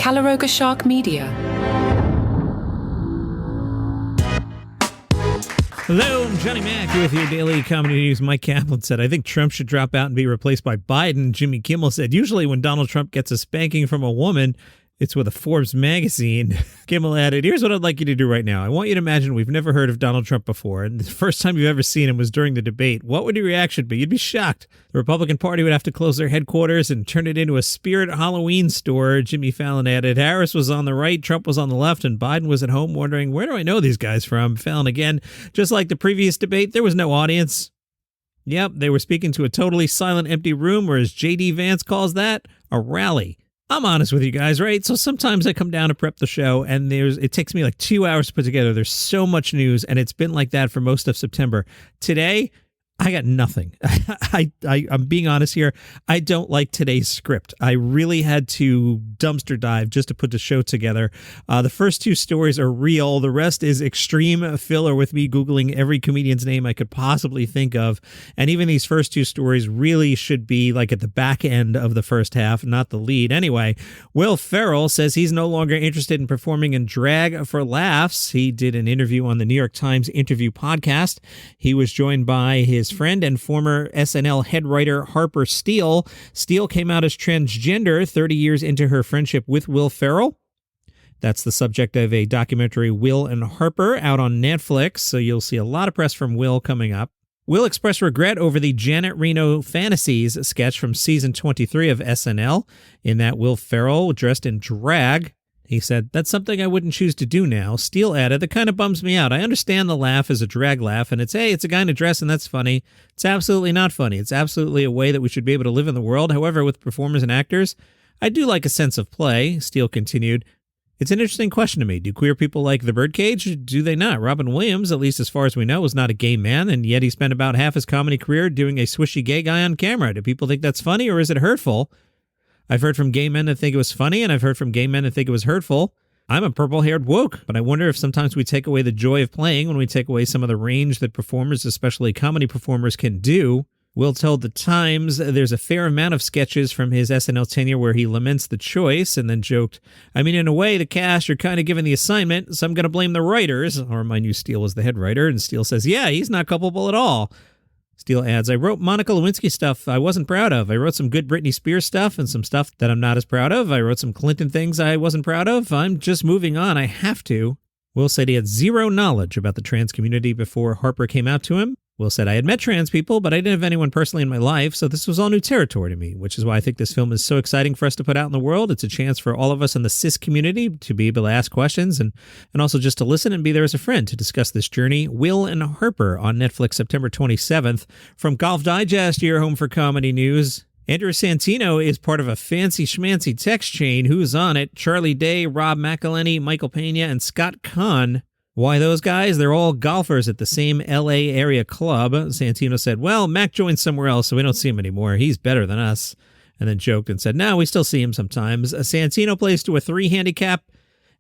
Caloroga Shark Media. Hello, I'm Johnny Mac with your daily comedy news. Mike Kaplan said, I think Trump should drop out and be replaced by Biden. Jimmy Kimmel said, usually when Donald Trump gets a spanking from a woman, it's with a Forbes magazine. Kimmel added, here's what I'd like you to do right now. I want you to imagine we've never heard of Donald Trump before, and the first time you've ever seen him was during the debate. What would your reaction be? You'd be shocked. The Republican Party would have to close their headquarters and turn it into a spirit Halloween store. Jimmy Fallon added, Harris was on the right, Trump was on the left, and Biden was at home wondering, where do I know these guys from? Fallon again, just like the previous debate, there was no audience. Yep, they were speaking to a totally silent, empty room, or as J.D. Vance calls that, a rally. I'm honest with you guys, right? So sometimes I come down to prep the show and it takes me like 2 hours to put together. There's so much news and it's been like that for most of September. Today, I got nothing. I'm being honest here. I don't like today's script. I really had to dumpster dive just to put the show together. The first two stories are real. The rest is extreme filler with me Googling every comedian's name I could possibly think of. And even these first two stories really should be like at the back end of the first half, not the lead. Anyway, Will Ferrell says he's no longer interested in performing in drag for laughs. He did an interview on the New York Times Interview podcast. He was joined by his friend and former SNL head writer Harper Steele. Steele came out as transgender 30 years into her friendship with Will Ferrell. That's the subject of a documentary, Will and Harper, out on Netflix, so you'll see a lot of press from Will coming up. Will expressed regret over the Janet Reno Fantasies sketch from season 23 of SNL. In that, Will Ferrell, dressed in drag, he said, that's something I wouldn't choose to do now. Steele added, that kind of bums me out. I understand the laugh is a drag laugh, and it's a guy in a dress, and that's funny. It's absolutely not funny. It's absolutely a way that we should be able to live in the world. However, with performers and actors, I do like a sense of play. Steele continued, it's an interesting question to me. Do queer people like the birdcage? Do they not? Robin Williams, at least as far as we know, was not a gay man, and yet he spent about half his comedy career doing a swishy gay guy on camera. Do people think that's funny, or is it hurtful? I've heard from gay men that think it was funny, and I've heard from gay men that think it was hurtful. I'm a purple-haired woke, but I wonder if sometimes we take away the joy of playing when we take away some of the range that performers, especially comedy performers, can do. Will told The Times there's a fair amount of sketches from his SNL tenure where he laments the choice and then joked, I mean, in a way, the cast are kind of given the assignment, so I'm going to blame the writers. Or mind you, Steele was the head writer, and Steele says, yeah, he's not culpable at all. Steele adds, I wrote Monica Lewinsky stuff I wasn't proud of. I wrote some good Britney Spears stuff and some stuff that I'm not as proud of. I wrote some Clinton things I wasn't proud of. I'm just moving on. I have to. Will said he had zero knowledge about the trans community before Harper came out to him. Will said, I had met trans people, but I didn't have anyone personally in my life, so this was all new territory to me, which is why I think this film is so exciting for us to put out in the world. It's a chance for all of us in the cis community to be able to ask questions and also just to listen and be there as a friend to discuss this journey. Will and Harper on Netflix September 27th. From Golf Digest, your home for comedy news. Andrew Santino is part of a fancy schmancy text chain. Who's on it? Charlie Day, Rob McElhenney, Michael Pena, and Scott Kahn. Why those guys? They're all golfers at the same L.A. area club. Santino said, well, Mac joined somewhere else, so we don't see him anymore. He's better than us. And then joked and said, no, we still see him sometimes. Santino plays to a 3 handicap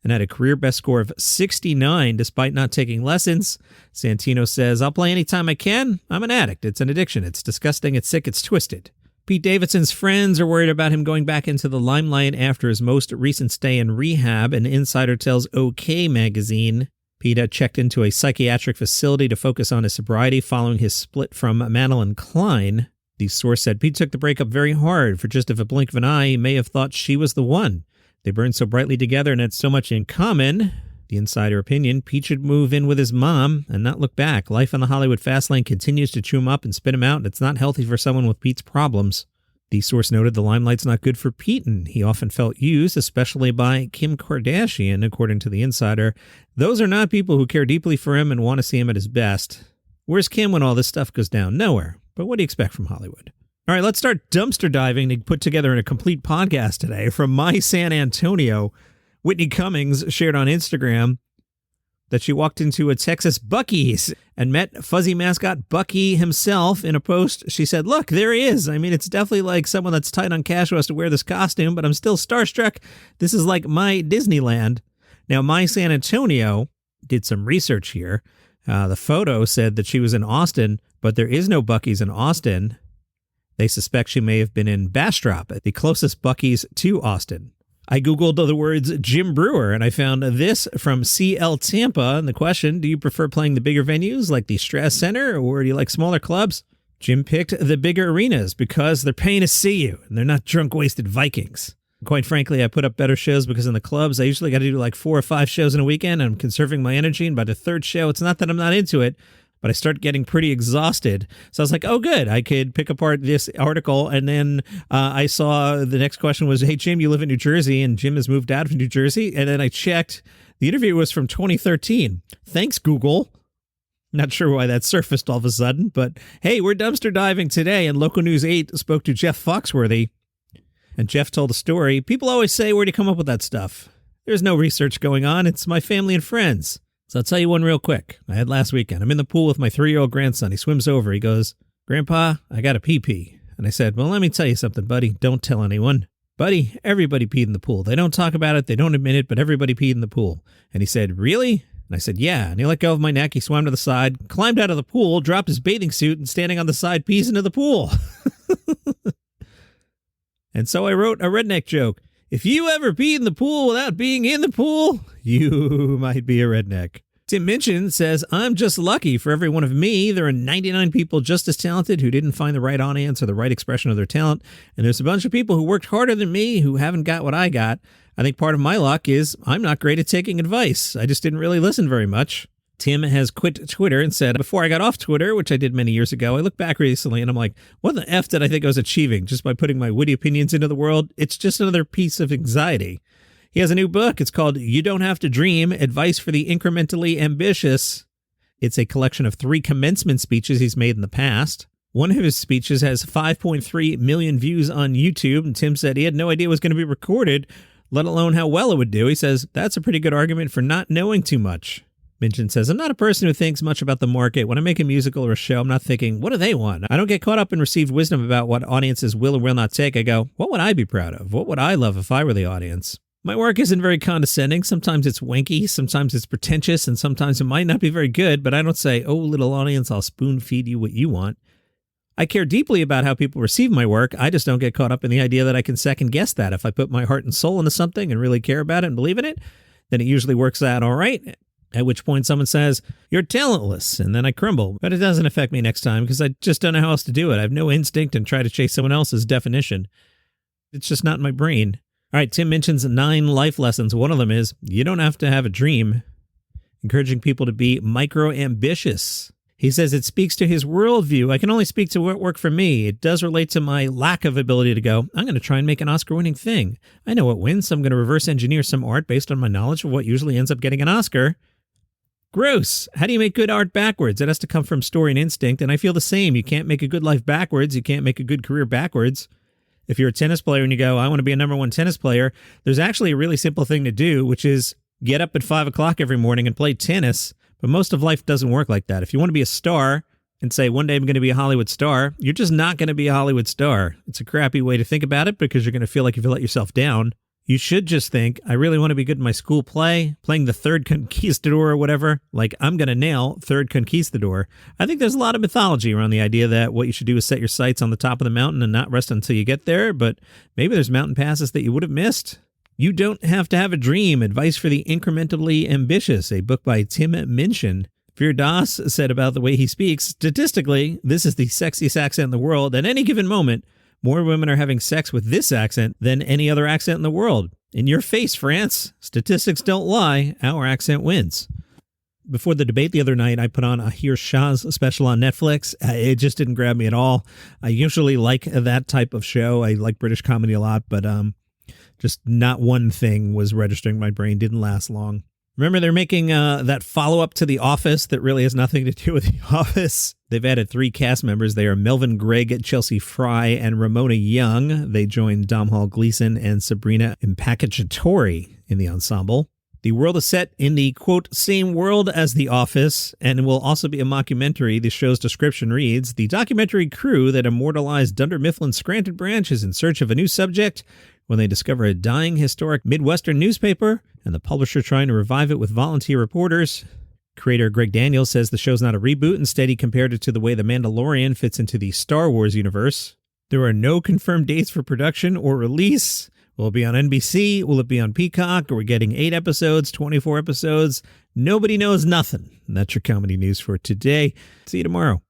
and had a career best score of 69 despite not taking lessons. Santino says, I'll play anytime I can. I'm an addict. It's an addiction. It's disgusting. It's sick. It's twisted. Pete Davidson's friends are worried about him going back into the limelight after his most recent stay in rehab. An insider tells OK magazine. Pete had checked into a psychiatric facility to focus on his sobriety following his split from Madeline Klein. The source said Pete took the breakup very hard. For just a blink of an eye, he may have thought she was the one. They burned so brightly together and had so much in common. The insider opinion, Pete should move in with his mom and not look back. Life on the Hollywood fast lane continues to chew him up and spit him out, and it's not healthy for someone with Pete's problems. The source noted the limelight's not good for Pete, and he often felt used, especially by Kim Kardashian, according to the insider. Those are not people who care deeply for him and want to see him at his best. Where's Kim when all this stuff goes down? Nowhere. But what do you expect from Hollywood? All right, let's start dumpster diving to put together in a complete podcast today. From my San Antonio, Whitney Cummings shared on Instagram that she walked into a Texas Buc-ee's and met fuzzy mascot Buc-ee himself. In a post, she said, look, there he is. I mean, it's definitely like someone that's tight on cash who has to wear this costume, but I'm still starstruck. This is like my Disneyland. Now, my San Antonio did some research here. The photo said that she was in Austin, but there is no Buc-ee's in Austin. They suspect she may have been in Bastrop, the closest Buc-ee's to Austin. I Googled the words Jim Brewer, and I found this from CL Tampa. And the question, do you prefer playing the bigger venues like the Strass Center, or do you like smaller clubs? Jim picked the bigger arenas because they're paying to see you, and they're not drunk, wasted Vikings. Quite frankly, I put up better shows because in the clubs, I usually got to do like 4 or 5 shows in a weekend. I'm conserving my energy, and by the third show, it's not that I'm not into it, but I start getting pretty exhausted. So I was like, oh, good. I could pick apart this article. And then I saw the next question was, hey, Jim, you live in New Jersey, and Jim has moved out of New Jersey. And then I checked. The interview was from 2013. Thanks, Google. Not sure why that surfaced all of a sudden, but hey, we're dumpster diving today. And Local News 8 spoke to Jeff Foxworthy. And Jeff told a story. People always say, where'd you come up with that stuff? There's no research going on. It's my family and friends. So I'll tell you one real quick. I had last weekend. I'm in the pool with my 3-year-old grandson. He swims over. He goes, Grandpa, I got a pee-pee. And I said, well, let me tell you something, buddy. Don't tell anyone. Buddy, everybody peed in the pool. They don't talk about it. They don't admit it, but everybody peed in the pool. And he said, really? And I said, yeah. And he let go of my neck. He swam to the side, climbed out of the pool, dropped his bathing suit, and standing on the side pees into the pool. And so I wrote a redneck joke. If you ever pee in the pool without being in the pool, you might be a redneck. Tim Minchin says, I'm just lucky. For every one of me, there are 99 people just as talented who didn't find the right audience or the right expression of their talent. And there's a bunch of people who worked harder than me who haven't got what I got. I think part of my luck is I'm not great at taking advice. I just didn't really listen very much. Tim has quit Twitter and said, before I got off Twitter, which I did many years ago, I look back recently and I'm like, what the F did I think I was achieving just by putting my witty opinions into the world? It's just another piece of anxiety. He has a new book. It's called You Don't Have to Dream, Advice for the Incrementally Ambitious. It's a collection of 3 commencement speeches he's made in the past. One of his speeches has 5.3 million views on YouTube, and Tim said he had no idea it was going to be recorded, let alone how well it would do. He says, that's a pretty good argument for not knowing too much. Minchin says, I'm not a person who thinks much about the market. When I make a musical or a show, I'm not thinking, what do they want? I don't get caught up in received wisdom about what audiences will or will not take. I go, what would I be proud of? What would I love if I were the audience? My work isn't very condescending. Sometimes it's wanky, sometimes it's pretentious, and sometimes it might not be very good, but I don't say, oh, little audience, I'll spoon feed you what you want. I care deeply about how people receive my work. I just don't get caught up in the idea that I can second guess that. If I put my heart and soul into something and really care about it and believe in it, then it usually works out all right. At which point someone says, you're talentless, and then I crumble. But it doesn't affect me next time because I just don't know how else to do it. I have no instinct and try to chase someone else's definition. It's just not in my brain. All right, Tim mentions 9 life lessons. One of them is, you don't have to have a dream. Encouraging people to be micro-ambitious. He says it speaks to his worldview. I can only speak to what worked for me. It does relate to my lack of ability to go, I'm going to try and make an Oscar-winning thing. I know what wins, so I'm going to reverse engineer some art based on my knowledge of what usually ends up getting an Oscar. Gross. How do you make good art backwards? It has to come from story and instinct, and I feel the same. You can't make a good life backwards. You can't make a good career backwards. If you're a tennis player and you go, I want to be a #1 tennis player, there's actually a really simple thing to do, which is get up at 5 o'clock every morning and play tennis. But most of life doesn't work like that. If you want to be a star and say, one day I'm going to be a Hollywood star, you're just not going to be a Hollywood star. It's a crappy way to think about it because you're going to feel like you've let yourself down. You should just think, I really want to be good in my school play, playing the third conquistador or whatever. Like, I'm going to nail third conquistador. I think there's a lot of mythology around the idea that what you should do is set your sights on the top of the mountain and not rest until you get there. But maybe there's mountain passes that you would have missed. You Don't Have to Have a Dream, Advice for the Incrementally Ambitious, a book by Tim Minchin. Veer Das said about the way he speaks, statistically, this is the sexiest accent in the world. At any given moment, more women are having sex with this accent than any other accent in the world. In your face, France. Statistics don't lie. Our accent wins. Before the debate the other night, I put on a Heer Shah's special on Netflix. It just didn't grab me at all. I usually like that type of show. I like British comedy a lot, but just not one thing was registering in my brain. Didn't last long. Remember, they're making that follow-up to The Office that really has nothing to do with The Office. They've added 3 cast members. They are Melvin Gregg, Chelsea Fry, and Ramona Young. They joined Domhnall Gleeson and Sabrina Impacciatori in the ensemble. The world is set in the, quote, same world as The Office, and will also be a mockumentary. The show's description reads, the documentary crew that immortalized Dunder Mifflin's Scranton branch is in search of a new subject when they discover a dying historic Midwestern newspaper and the publisher trying to revive it with volunteer reporters. Creator Greg Daniels says the show's not a reboot. Instead, he compared it to the way The Mandalorian fits into the Star Wars universe. There are no confirmed dates for production or release. Will it be on NBC? Will it be on Peacock? Are we getting 8 episodes, 24 episodes? Nobody knows nothing. And that's your comedy news for today. See you tomorrow.